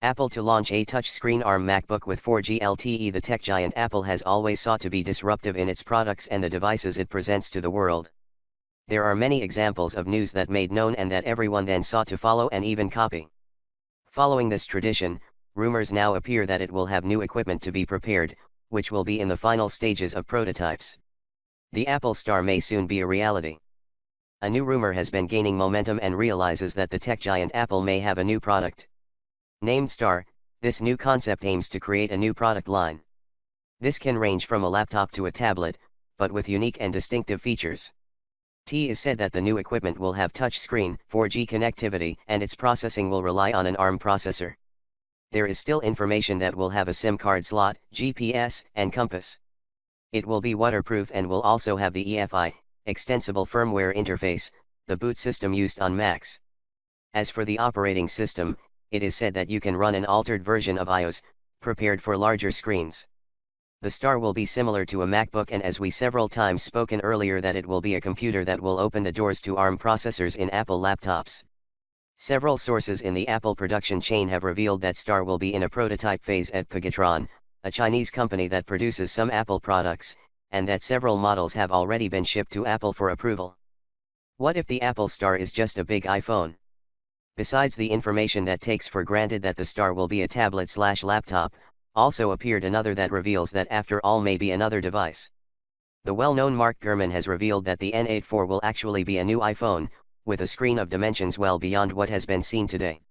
Apple to launch a touchscreen ARM MacBook with 4G LTE. The tech giant Apple has always sought to be disruptive in its products and the devices it presents to the world. There are many examples of news that made known and that everyone then sought to follow and even copy. Following this tradition, rumors now appear that it will have new equipment to be prepared, which will be in the final stages of prototypes. The Apple Star may soon be a reality. A new rumor has been gaining momentum and realizes that the tech giant Apple may have a new product. Named Star, this new concept aims to create a new product line. This can range from a laptop to a tablet, but with unique and distinctive features. It is said that the new equipment will have touchscreen, 4G connectivity, and its processing will rely on an ARM processor. There is still information that will have a SIM card slot, GPS, and compass. It will be waterproof and will also have the EFI, Extensible Firmware Interface, the boot system used on Macs. As for the operating system, it is said that you can run an altered version of iOS, prepared for larger screens. The Star will be similar to a MacBook, and as we several times spoken earlier, that it will be a computer that will open the doors to ARM processors in Apple laptops. Several sources in the Apple production chain have revealed that Star will be in a prototype phase at Pegatron, a Chinese company that produces some Apple products, and that several models have already been shipped to Apple for approval. What if the Apple Star is just a big iPhone? Besides the information that takes for granted that the Star will be a tablet/laptop, also appeared another that reveals that after all may be another device. The well-known Mark Gurman has revealed that the N84 will actually be a new iPhone, with a screen of dimensions well beyond what has been seen today.